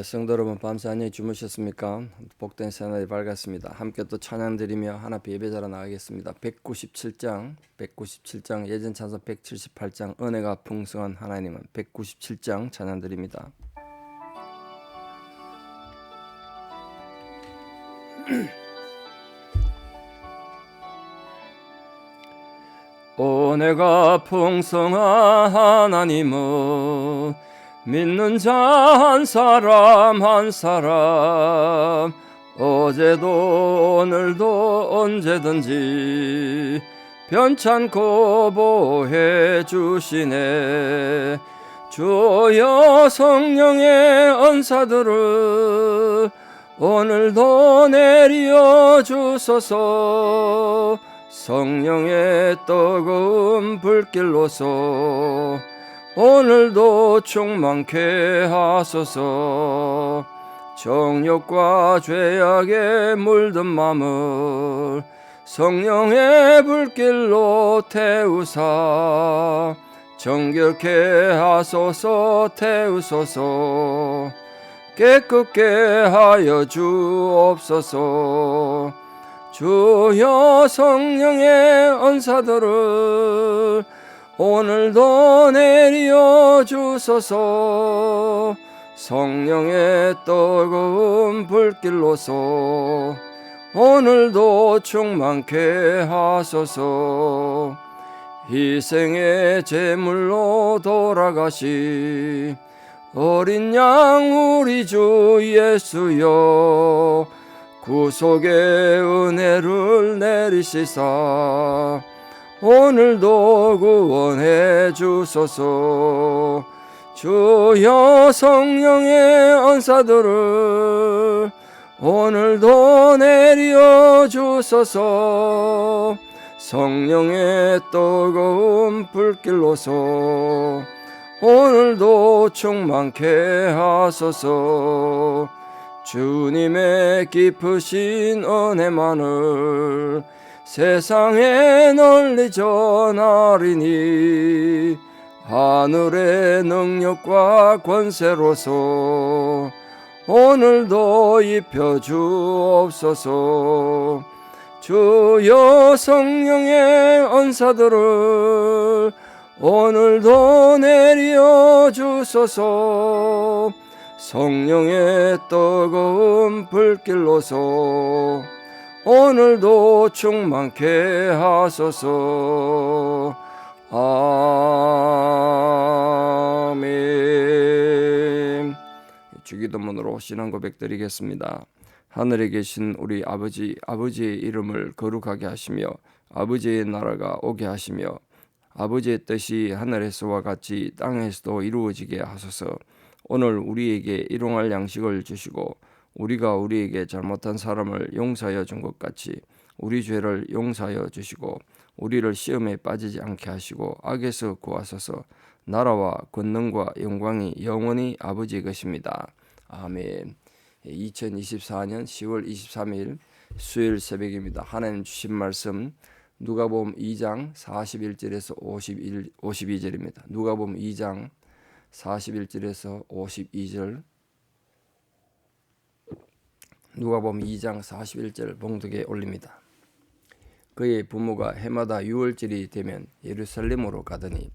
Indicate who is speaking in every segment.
Speaker 1: 성도 여러분, 밤새 안녕히 주무셨습니까? 복된 새날이 밝았습니다. 함께 또 찬양 드리며 하나님 예배자로 나가겠습니다. 197장 예전 찬송 178장 은혜가 풍성한 하나님은 197장 찬양 드립니다. 은혜가 풍성한 하나님은 믿는 자 한 사람 한 사람 어제도 오늘도 언제든지 변찮고 보호해 주시네. 주여 성령의 은사들을 오늘도 내려 주소서. 성령의 뜨거운 불길로서 오늘도 충만케 하소서. 정욕과 죄악에 물든 맘을 성령의 불길로 태우사 정결케 하소서. 태우소서. 깨끗게 하여 주옵소서. 주여 성령의 은사들을 오늘도 내려 주소서. 성령의 뜨거운 불길로서 오늘도 충만케 하소서. 희생의 제물로 돌아가시 어린 양 우리 주 예수여 구속의 은혜를 내리시사 오늘도 구원해 주소서. 주여 성령의 은사들을 오늘도 내려 주소서. 성령의 뜨거운 불길로서 오늘도 충만케 하소서. 주님의 깊으신 은혜만을 세상에 널리 전하리니 하늘의 능력과 권세로서 오늘도 입혀 주옵소서. 주여 성령의 은사들을 오늘도 내려 주소서. 성령의 뜨거운 불길로서 오늘도 충만케 하소서. 아멘. 주기도문으로 신앙 고백 드리겠습니다. 하늘에 계신 우리 아버지, 아버지의 이름을 거룩하게 하시며 아버지의 나라가 오게 하시며 아버지의 뜻이 하늘에서와 같이 땅에서도 이루어지게 하소서. 오늘 우리에게 일용할 양식을 주시고 우리가 우리에게 잘못한 사람을 용서하여 준 것 같이 우리 죄를 용서하여 주시고 우리를 시험에 빠지지 않게 하시고 악에서 구하소서. 나라와 권능과 영광이 영원히 아버지의 것입니다. 아멘. 2024년 10월 23일 수요일 새벽입니다. 하나님 주신 말씀 누가복음 2장 41절에서 52절입니다. 누가복음 2장 41절에서 52절. 누가복음 2장 41절 봉독에 올립니다. 그의 부모가 해마다 6월절이 되면 예루살렘으로 가더니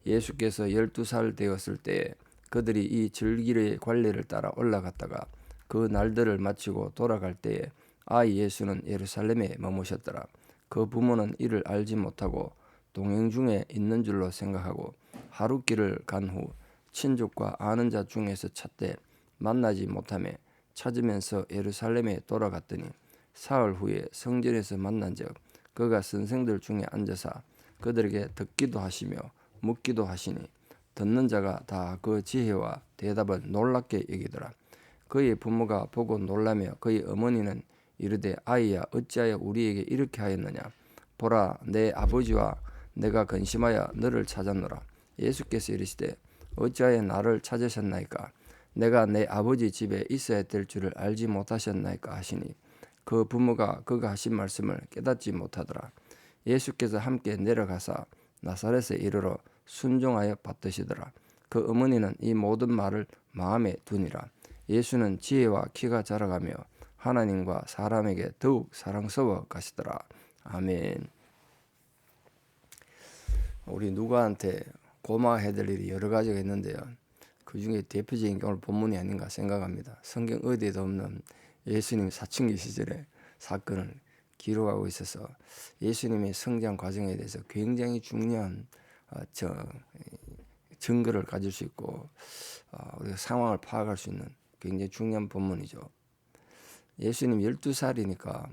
Speaker 1: 예수께서 12살 되었을 때에 그들이 이 절기의 관례를 따라 올라갔다가 그 날들을 마치고 돌아갈 때에 아이 예수는 예루살렘에 머무셨더라. 그 부모는 이를 알지 못하고 동행 중에 있는 줄로 생각하고 하루 길을 간 후 친족과 아는 자 중에서 찾되 만나지 못하며 찾으면서 예루살렘에 돌아갔더니 사흘 후에 성전에서 만난 적 그가 선생들 중에 앉아서 그들에게 듣기도 하시며 묻기도 하시니 듣는 자가 다 그 지혜와 대답을 놀랍게 여기더라. 그의 부모가 보고 놀라며 그의 어머니는 이르되 아이야 어찌하여 우리에게 이렇게 하였느냐. 보라 내 아버지와 내가 근심하여 너를 찾았노라. 예수께서 이르시되 어찌하여 나를 찾으셨나이까. 내가 내 아버지 집에 있어야 될 줄을 알지 못하셨나이까 하시니 그 부모가 그가 하신 말씀을 깨닫지 못하더라. 예수께서 함께 내려가사 나사렛에 이르러 순종하여 받드시더라. 그 어머니는 이 모든 말을 마음에 두니라. 예수는 지혜와 키가 자라가며 하나님과 사람에게 더욱 사랑스러워 가시더라. 아멘. 우리 누구한테 고마워해야 될 일이 여러 가지가 있는데요. 그 중에 대표적인 게 오늘 본문이 아닌가 생각합니다. 성경 어디에도 없는 예수님 사춘기 시절의 사건을 기록하고 있어서 예수님의 성장 과정에 대해서 굉장히 중요한 증거를 가질 수 있고 우리가 상황을 파악할 수 있는 굉장히 중요한 본문이죠. 예수님 12살이니까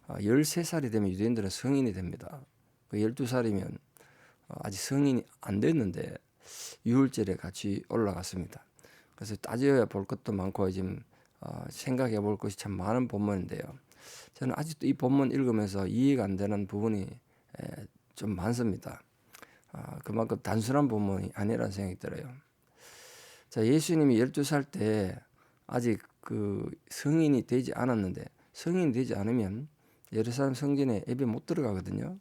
Speaker 1: 13살이 되면 유대인들은 성인이 됩니다. 그 12살이면 아직 성인이 안 됐는데 유월절에 같이 올라갔습니다. 그래서 따져야 볼 것도 많고 지금 생각해 볼 것이 참 많은 본문인데요. 저는 아직도 이 본문 읽으면서 이해가 안 되는 부분이 좀 많습니다. 그만큼 단순한 본문이 아니라는 생각이 들어요. 자, 예수님이 12살 때 아직 그 성인이 되지 않았는데, 성인이 되지 않으면 예루살렘 성전에 예배 못 들어가거든요.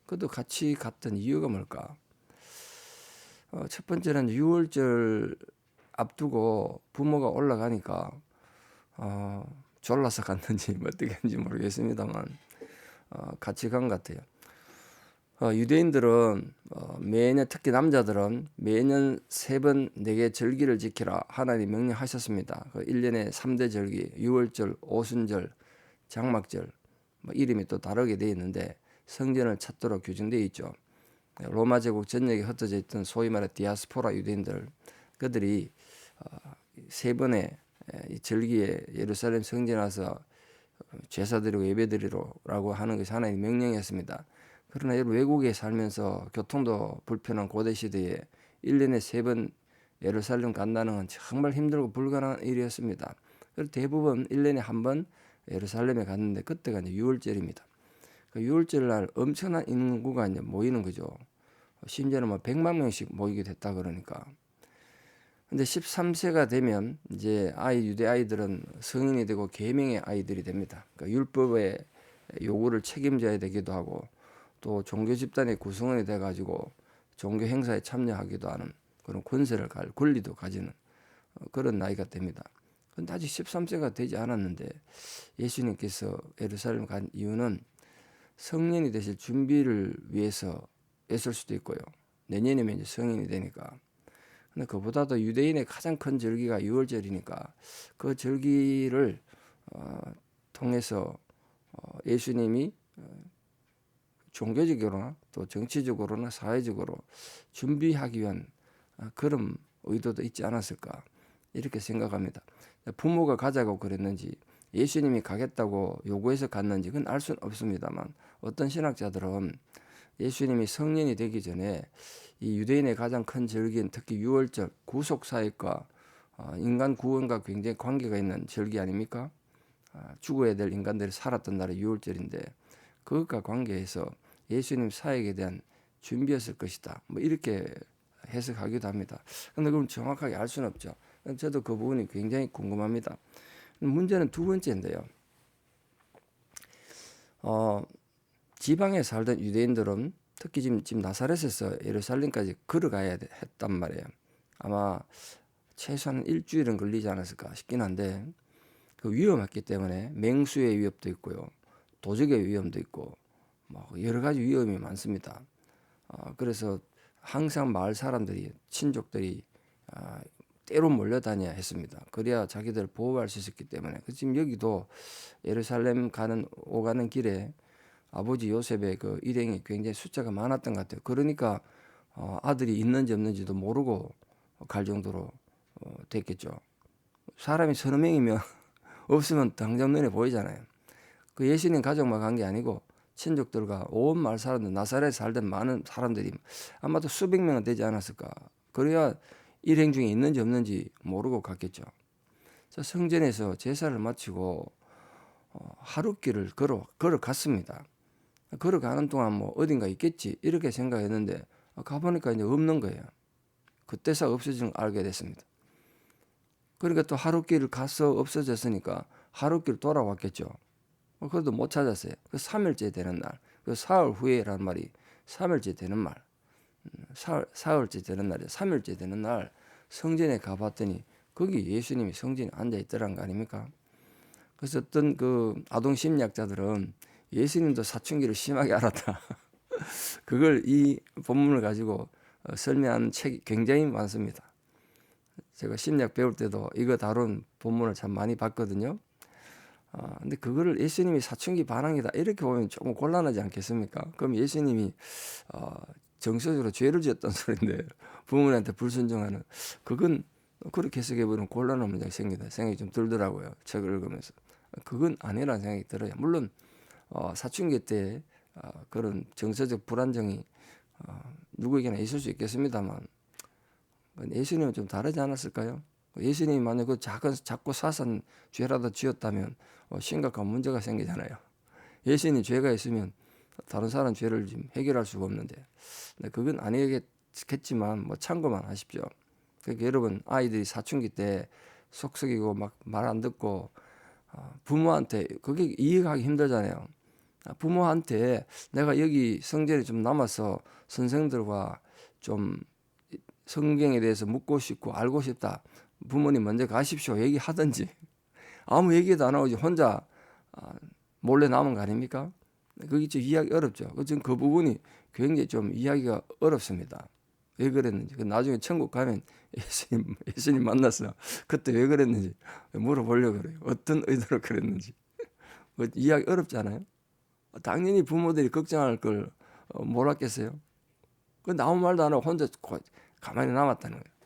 Speaker 1: 그것도 같이 갔던 이유가 뭘까? 첫 번째는 유월절 앞두고 부모가 올라가니까 졸라서 갔는지 어떻게 했는지 모르겠습니다만 같이 간 것 같아요. 유대인들은 매년, 특히 남자들은 매년 3번 내게 절기를 지키라 하나님 명령하셨습니다. 1년에 3대 절기, 유월절, 오순절, 장막절, 이름이 또 다르게 되어 있는데 성전을 찾도록 규정되어 있죠. 로마 제국 전역에 흩어져 있던 소위 말해 디아스포라 유대인들, 그들이 3번의 이 절기에 예루살렘 성전에 와서 제사드리고 예배드리라고 하는 것이 하나님의 명령이었습니다. 그러나 외국에 살면서 교통도 불편한 고대 시대에 1년에 3번 예루살렘 간다는 건 정말 힘들고 불가능한 일이었습니다. 그래서 대부분 1년에 한 번 예루살렘에 갔는데 그때가 이제 유월절입니다. 그 유월절 날 엄청난 인구가 이제 모이는 거죠. 심지어는 100만 명씩 모이게 됐다 그러니까. 근데 13세가 되면 이제 유대 아이들은 성인이 되고 계명의 아이들이 됩니다. 그러니까 율법의 요구를 책임져야 되기도 하고 또 종교 집단의 구성원이 돼가지고 종교 행사에 참여하기도 하는 그런 권세를 권리도 가지는 그런 나이가 됩니다. 그런데 아직 13세가 되지 않았는데 예수님께서 예루살렘 간 이유는 성년이 되실 준비를 위해서였을 수도 있고요. 내년이면 이제 성인이 되니까. 근데 그보다도 유대인의 가장 큰 절기가 유월절이니까 그 절기를 통해서 예수님이 종교적으로나 또 정치적으로나 사회적으로 준비하기 위한 그런 의도도 있지 않았을까 이렇게 생각합니다. 부모가 가자고 그랬는지 예수님이 가겠다고 요구해서 갔는지 그건 알 수는 없습니다만 어떤 신학자들은 예수님이 성년이 되기 전에 이 유대인의 가장 큰 절기인 특히 유월절 구속사역과 인간 구원과 굉장히 관계가 있는 절기 아닙니까? 죽어야 될 인간들이 살았던 날이 유월절인데 그것과 관계해서 예수님 사역에 대한 준비였을 것이다. 이렇게 해석하기도 합니다. 그런데 그럼 정확하게 알 수는 없죠. 저도 그 부분이 굉장히 궁금합니다. 문제는 두 번째인데요. 지방에 살던 유대인들은 특히 지금 나사렛에서 예루살렘까지 걸어가야 했단 말이에요. 아마 최소한 일주일은 걸리지 않았을까 싶긴 한데 그 위험했기 때문에 맹수의 위협도 있고요. 도적의 위험도 있고 여러 가지 위험이 많습니다. 그래서 항상 마을 사람들이 친족들이 때로 몰려다녀야 했습니다. 그래야 자기들을 보호할 수 있었기 때문에 지금 여기도 예루살렘 오가는 길에 아버지 요셉의 그 일행이 굉장히 숫자가 많았던 것 같아요. 그러니까 아들이 있는지 없는지도 모르고 갈 정도로 됐겠죠. 사람이 서너 명이면 없으면 당장 눈에 보이잖아요. 그 예수님 가족만 간 게 아니고 친족들과 온 마을 사람들, 나사렛에 살던 많은 사람들이 아마도 수백 명은 되지 않았을까. 그래야 일행 중에 있는지 없는지 모르고 갔겠죠. 성전에서 제사를 마치고 하룻길을 걸어갔습니다. 걸어가는 동안 어딘가 있겠지 이렇게 생각했는데 가보니까 이제 없는 거예요. 그때서 없어진 걸 알게 됐습니다. 그러니까 또 하룻길을 가서 없어졌으니까 하룻길 돌아왔겠죠. 그래도 못 찾았어요. 그 3일째 되는 날, 그 사흘 후에라는 말이 3일째 되는 말, 사흘째 되는 날에 3일째 되는 날 성전에 가봤더니 거기 예수님이 성전에 앉아 있더란 거 아닙니까? 그래서 어떤 그 아동 심리학자들은 예수님도 사춘기를 심하게 알았다. 그걸 이 본문을 가지고 설명하는 책이 굉장히 많습니다. 제가 심리학 배울 때도 이거 다룬 본문을 참 많이 봤거든요. 근데 그거를 예수님이 사춘기 반항이다 이렇게 보면 조금 곤란하지 않겠습니까? 그럼 예수님이 정서적으로 죄를 지었다는 소리인데 부모님한테 불순종하는, 그건 그렇게 해석해보면 곤란한 문제가 생긴다 생각이 좀 들더라고요. 책을 읽으면서. 그건 아니라는 생각이 들어요. 물론 사춘기 때 그런 정서적 불안정이 누구에게나 있을 수 있겠습니다만 예수님은 좀 다르지 않았을까요? 예수님이 만약 그 작고 사소한 죄라도 지었다면 심각한 문제가 생기잖아요. 예수님 죄가 있으면 다른 사람 죄를 지금 해결할 수가 없는데, 그건 아니겠지만 뭐 참고만 하십시오. 그러니까 여러분 아이들이 사춘기 때 속썩이고 막 말 안 듣고 부모한테 그게 이해하기 힘들잖아요. 부모한테 내가 여기 성전에 좀 남아서 선생들과 좀 성경에 대해서 묻고 싶고 알고 싶다. 부모님 먼저 가십시오. 얘기하든지. 아무 얘기도 안 하고 혼자 몰래 남은 거 아닙니까? 그게 좀 이해하기 어렵죠. 지금 그 부분이 굉장히 좀 이해하기가 어렵습니다. 왜 그랬는지. 나중에 천국 가면 예수님 만났어. 그때 왜 그랬는지 물어보려고 그래요. 어떤 의도로 그랬는지. 이해하기 어렵잖아요. 당연히 부모들이 걱정할 걸 몰랐겠어요. 근데 아무 말도 안 하고 혼자 가만히 남았다는 거예요.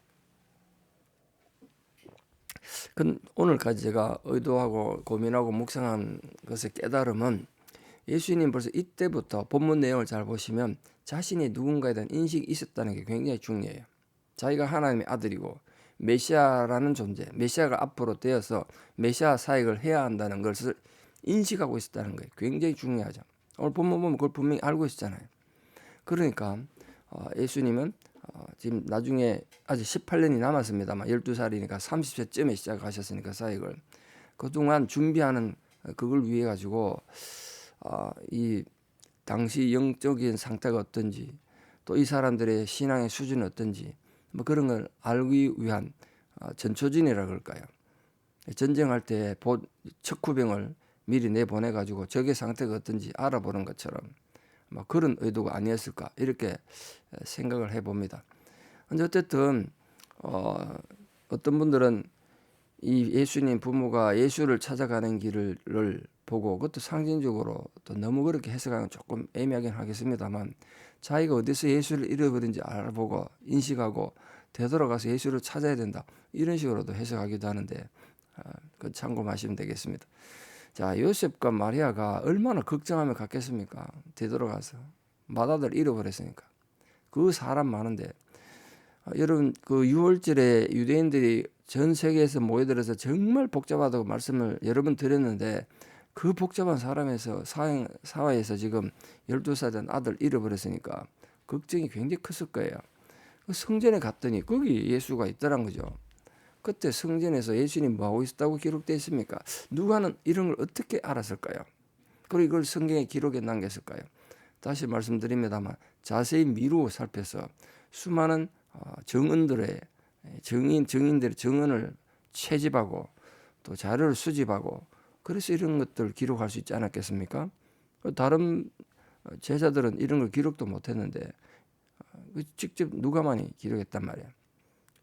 Speaker 1: 오늘까지 제가 의도하고 고민하고 묵상한 것의 깨달음은, 예수님 벌써 이때부터 본문 내용을 잘 보시면 자신이 누군가에 대한 인식이 있었다는 게 굉장히 중요해요. 자기가 하나님의 아들이고 메시아라는 존재, 메시아가 앞으로 되어서 메시아 사역을 해야 한다는 것을 인식하고 있었다는 거예요. 굉장히 중요하죠. 오늘 본문 보면 그걸 분명히 알고 있었잖아요. 그러니까 예수님은 지금 나중에 아직 18년이 남았습니다만 12살이니까 30세쯤에 시작하셨으니까 사역을, 그동안 준비하는 그걸 위해 가지고 이 당시 영적인 상태가 어떤지, 또 이 사람들의 신앙의 수준이 어떤지 뭐 그런 걸 알기 위한 전초진이라 그럴까요? 전쟁할 때 척후병을 미리 내보내 가지고 적의 상태가 어떤지 알아보는 것처럼 뭐 그런 의도가 아니었을까 이렇게 생각을 해봅니다. 근데 어쨌든 어떤 분들은 이 예수님 부모가 예수를 찾아가는 길을 보고 그것도 상징적으로 또 너무 그렇게 해석하면 조금 애매하긴 하겠습니다만, 자기가 어디서 예수를 잃어버린지 알아보고 인식하고 되돌아가서 예수를 찾아야 된다 이런 식으로도 해석하기도 하는데 그 참고하시면 되겠습니다. 자, 요셉과 마리아가 얼마나 걱정하며 갔겠습니까? 되돌아가서 맏아들 잃어버렸으니까. 그 사람 많은데 여러분 그 유월절에 유대인들이 전 세계에서 모여들어서 정말 복잡하다고 말씀을 여러 번 드렸는데, 그 복잡한 사회에서 지금 12살 된 아들 잃어버렸으니까 걱정이 굉장히 컸을 거예요. 성전에 갔더니 거기 예수가 있더란 거죠. 그때 성전에서 예수님 뭐하고 있었다고 기록되어 있습니까? 누가는 이런 걸 어떻게 알았을까요? 그리고 이걸 성경에 기록해 남겼을까요? 다시 말씀드립니다만 자세히 미루어 살펴서 수많은 정인들의 정언을 채집하고 또 자료를 수집하고 그래서 이런 것들을 기록할 수 있지 않았겠습니까? 다른 제자들은 이런 걸 기록도 못했는데 직접 누가만이 기록했단 말이에요.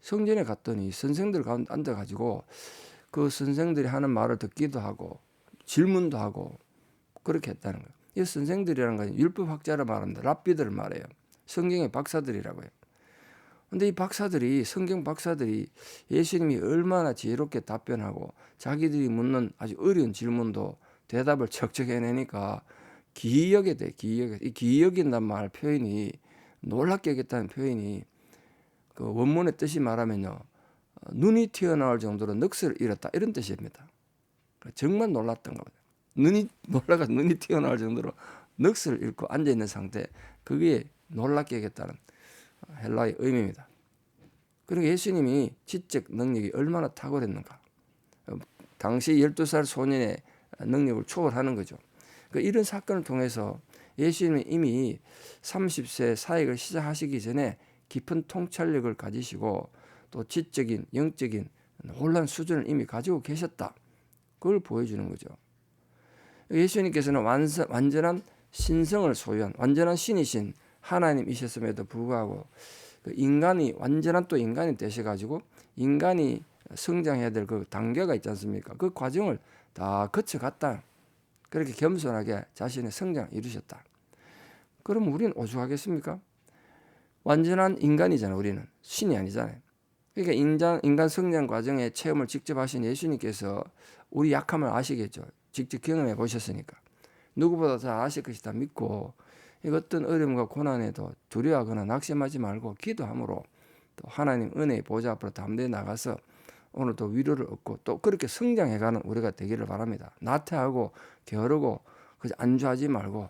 Speaker 1: 성전에 갔더니 선생들 가운데 앉아가지고 그 선생들이 하는 말을 듣기도 하고 질문도 하고 그렇게 했다는 거예요. 이 선생들이라는 건 율법학자를 말합니다. 랍비들을 말해요. 성경의 박사들이라고 해요. 근데 이 박사들이, 성경 박사들이 예수님이 얼마나 지혜롭게 답변하고 자기들이 묻는 아주 어려운 질문도 대답을 척척 해내니까 기이하게 돼. 이 기이하긴단 말 표현이, 놀랍게 여겼다는 표현이 그 원문의 뜻이 말하면요, 눈이 튀어나올 정도로 넋을 잃었다 이런 뜻입니다. 정말 놀랐던 겁니다. 놀라서 눈이 튀어나올 정도로 넋을 잃고 앉아 있는 상태, 그게 놀랍게 여겼다는 헬라의 의미입니다. 그리고 예수님이 지적 능력이 얼마나 탁월했는가. 당시 12살 소년의 능력을 초월하는 거죠. 이런 사건을 통해서 예수님이 이미 30세 사역을 시작하시기 전에 깊은 통찰력을 가지시고 또 지적인 영적인 놀란 수준을 이미 가지고 계셨다. 그걸 보여주는 거죠. 예수님께서는 완전한 신성을 소유한 완전한 신이신 하나님이셨음에도 불구하고 그 인간이 완전한 또 인간이 되셔가지고 인간이 성장해야 될 그 단계가 있지 않습니까? 그 과정을 다 거쳐갔다. 그렇게 겸손하게 자신의 성장을 이루셨다. 그럼 우리는 오죽하겠습니까? 완전한 인간이잖아요. 우리는 신이 아니잖아요. 그러니까 인간 성장 과정의 체험을 직접 하신 예수님께서 우리 약함을 아시겠죠. 직접 경험해 보셨으니까. 누구보다 잘 아실 것이다 믿고 어떤 어려움과 고난에도 두려워하거나 낙심하지 말고 기도함으로 또 하나님 은혜의 보좌 앞으로 담대히 나가서 오늘도 위로를 얻고 또 그렇게 성장해가는 우리가 되기를 바랍니다. 나태하고 게으르고 그저 안주하지 말고.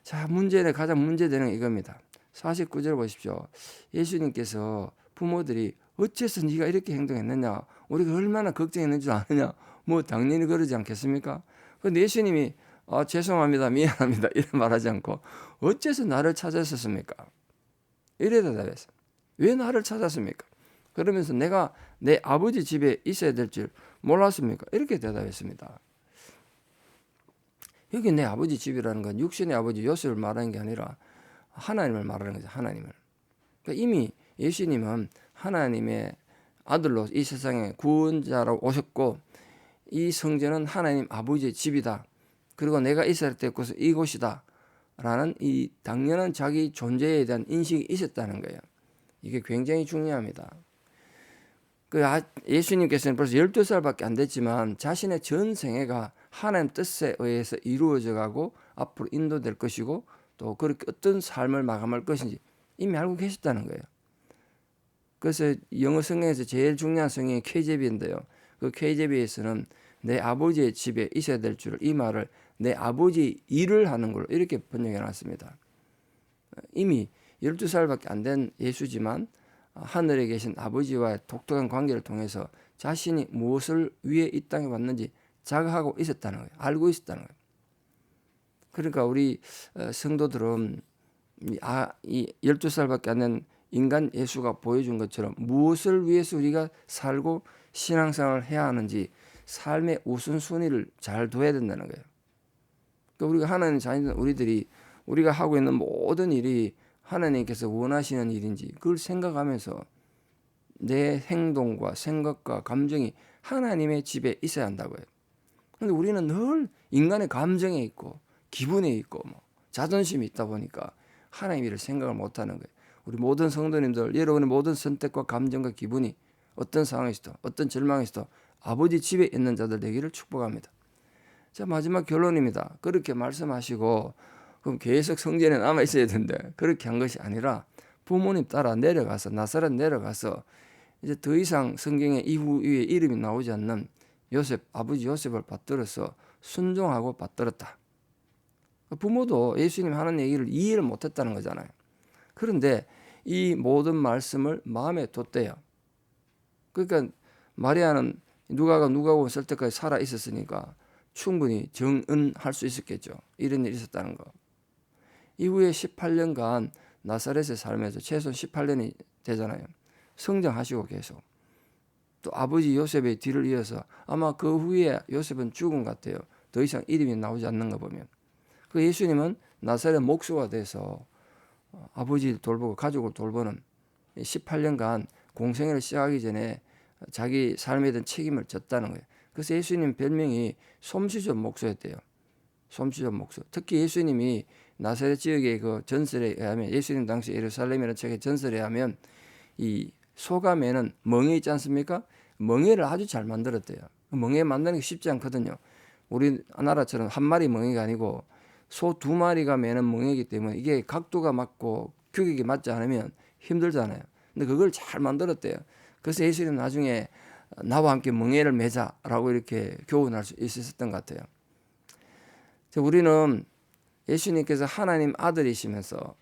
Speaker 1: 자, 가장 문제되는 이겁니다. 49절 보십시오. 예수님께서 부모들이 어째서 네가 이렇게 행동했느냐, 우리가 얼마나 걱정했는 줄 아느냐, 뭐 당연히 그러지 않겠습니까? 그런데 예수님이 죄송합니다, 미안합니다 이런 말하지 않고 어째서 나를 찾았었습니까? 이래 대답했어요. 왜 나를 찾았습니까? 그러면서 내가 내 아버지 집에 있어야 될 줄 몰랐습니까? 이렇게 대답했습니다. 여기 내 아버지 집이라는 건 육신의 아버지 요셉을 말하는 게 아니라 하나님을 말하는 거죠. 하나님을. 그러니까 이미 예수님은 하나님의 아들로 이 세상에 구원자로 오셨고 이 성전은 하나님 아버지의 집이다. 그리고 내가 있어야 될 곳은 이곳이다. 라는 이 당연한 자기 존재에 대한 인식이 있었다는 거예요. 이게 굉장히 중요합니다. 예수님께서는 벌써 12살밖에 안 됐지만 자신의 전 생애가 하나님 뜻에 의해서 이루어져 가고 앞으로 인도될 것이고 또 그렇게 어떤 삶을 마감할 것인지 이미 알고 계셨다는 거예요. 그래서 영어 성경에서 제일 중요한 성경이 KJV인데요. 그 KJV에서는 내 아버지의 집에 있어야 될 줄을 이 말을 내 아버지 일을 하는 걸로 이렇게 번역해 놨습니다. 이미 12살밖에 안 된 예수지만 하늘에 계신 아버지와의 독특한 관계를 통해서 자신이 무엇을 위해 이 땅에 왔는지 자각하고 있었다는 거예요. 알고 있었다는 거예요. 그러니까 우리 성도들은 이 12살밖에 안 된 인간 예수가 보여준 것처럼 무엇을 위해서 우리가 살고 신앙생활을 해야 하는지 삶의 우선순위를 잘 둬야 된다는 거예요. 그러니까 우리가 하나님 자녀들 우리들이 우리가 하고 있는 모든 일이 하나님께서 원하시는 일인지 그걸 생각하면서 내 행동과 생각과 감정이 하나님의 집에 있어야 한다고요. 그런데 우리는 늘 인간의 감정에 있고 기분에 있고 자존심이 있다 보니까 하나님 일을 생각을 못하는 거예요. 우리 모든 성도님들 여러분의 모든 선택과 감정과 기분이 어떤 상황에서도 어떤 절망에서도 아버지 집에 있는 자들 되기를 축복합니다. 자, 마지막 결론입니다. 그렇게 말씀하시고 그럼 계속 성전에 남아 있어야 되는데 그렇게 한 것이 아니라 부모님 따라 내려가서 나사렛 내려가서 이제 더 이상 성경에 이후에 이름이 나오지 않는 요셉 아버지 요셉을 받들어서 순종하고 받들었다. 부모도 예수님 하는 얘기를 이해를 못했다는 거잖아요. 그런데 이 모든 말씀을 마음에 뒀대요. 그러니까 마리아는 누가가 쓸 때까지 살아 있었으니까 충분히 정은할 수 있었겠죠. 이런 일이 있었다는 거. 이후에 18년간 나사렛에 살면서 최소한 18년이 되잖아요. 성장하시고 계속. 또 아버지 요셉의 뒤를 이어서 아마 그 후에 요셉은 죽은 것 같아요. 더 이상 이름이 나오지 않는 거 보면. 그 예수님은 나사렛 목수가 돼서 아버지를 돌보고 가족을 돌보는 18년간 공생애를 시작하기 전에 자기 삶에 대한 책임을 졌다는 거예요. 그래서 예수님 별명이 솜씨좋은 목수였대요. 솜씨좋은 목수. 특히 예수님이 나사렛 지역의 그 전설에 의하면 예수님 당시 예루살렘이라는 책의 전설에 의하면 이 소감에는 멍에 있지 않습니까? 멍에를 아주 잘 만들었대요. 멍에 만드는 게 쉽지 않거든요. 우리나라처럼 한 마리 멍에가 아니고 소 2마리가 매는 멍에이기 때문에 이게 각도가 맞고 규격이 맞지 않으면 힘들잖아요. 근데 그걸 잘 만들었대요. 그래서 예수님 나중에 나와 함께 멍에를 매자라고 이렇게 교훈할 수 있었던 것 같아요. 우리는 예수님께서 하나님 아들이시면서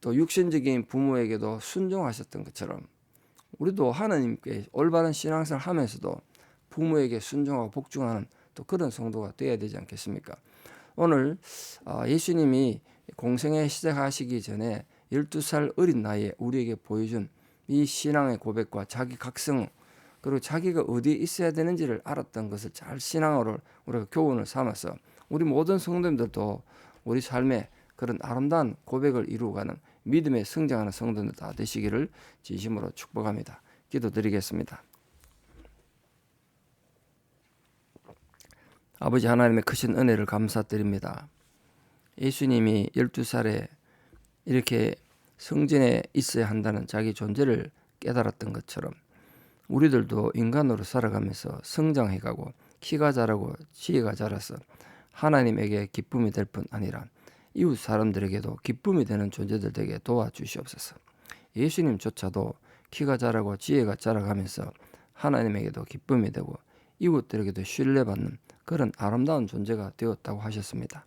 Speaker 1: 또 육신적인 부모에게도 순종하셨던 것처럼 우리도 하나님께 올바른 신앙생활을 하면서도 부모에게 순종하고 복종하는 또 그런 성도가 되어야 되지 않겠습니까? 오늘 예수님이 공생애 시작하시기 전에 12살 어린 나이에 우리에게 보여준 이 신앙의 고백과 자기 각성 그리고 자기가 어디에 있어야 되는지를 알았던 것을 잘 신앙으로 우리가 교훈을 삼아서 우리 모든 성도님들도 우리 삶에 그런 아름다운 고백을 이루어가는 믿음에 성장하는 성도들 다 되시기를 진심으로 축복합니다. 기도드리겠습니다. 아버지 하나님의 크신 은혜를 감사드립니다. 예수님이 12살에 이렇게 성전에 있어야 한다는 자기 존재를 깨달았던 것처럼 우리들도 인간으로 살아가면서 성장해가고 키가 자라고 지혜가 자라서 하나님에게 기쁨이 될 뿐 아니라 이웃 사람들에게도 기쁨이 되는 존재들 되게 도와주시옵소서. 예수님조차도 키가 자라고 지혜가 자라가면서 하나님에게도 기쁨이 되고 이웃들에게도 신뢰받는 그런 아름다운 존재가 되었다고 하셨습니다.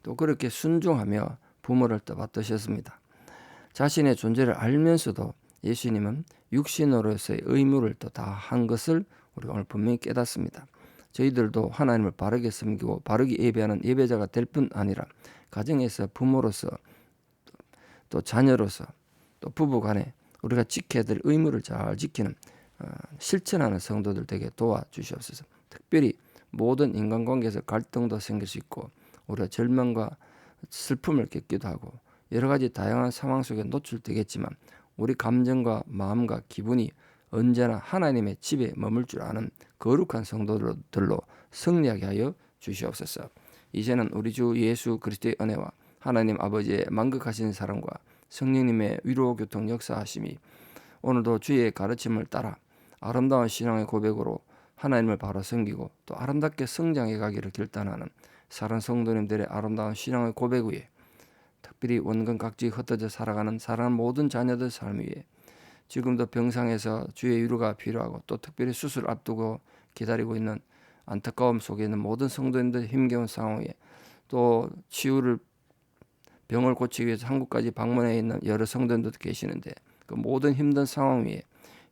Speaker 1: 또 그렇게 순종하며 부모를 떠받드셨습니다. 자신의 존재를 알면서도 예수님은 육신으로서의 의무를 또 다 한 것을 우리가 오늘 분명히 깨닫습니다. 저희들도 하나님을 바르게 섬기고 바르게 예배하는 예배자가 될 뿐 아니라 가정에서 부모로서 또 자녀로서 또 부부간에 우리가 지켜야 될 의무를 잘 지키는 실천하는 성도들 되게 도와주시옵소서. 특별히 모든 인간관계에서 갈등도 생길 수 있고 우리가 절망과 슬픔을 겪기도 하고 여러 가지 다양한 상황 속에 노출되겠지만 우리 감정과 마음과 기분이 언제나 하나님의 집에 머물 줄 아는 거룩한 성도들로 승리하게 하여 주시옵소서. 이제는 우리 주 예수 그리스도의 은혜와 하나님 아버지의 만극하신 사랑과 성령님의 위로 교통 역사하심이 오늘도 주의 가르침을 따라 아름다운 신앙의 고백으로 하나님을 바로 섬기고 또 아름답게 성장해 가기를 결단하는 사랑 성도님들의 아름다운 신앙의 고백 위에 특별히 원근 각지 흩어져 살아가는 사랑하는 모든 자녀들 삶 위에 지금도 병상에서 주의 위로가 필요하고 또 특별히 수술 앞두고 기다리고 있는 안타까움 속에 있는 모든 성도님들 힘겨운 상황에 또 치유를 병을 고치기 위해서 한국까지 방문해 있는 여러 성도님들도 계시는데 그 모든 힘든 상황 위에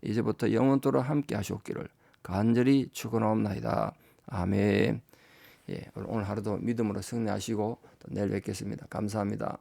Speaker 1: 이제부터 영원토록 함께 하시옵기를 간절히 축원하옵나이다. 아멘. 오늘 하루도 믿음으로 승리하시고 또 내일 뵙겠습니다. 감사합니다.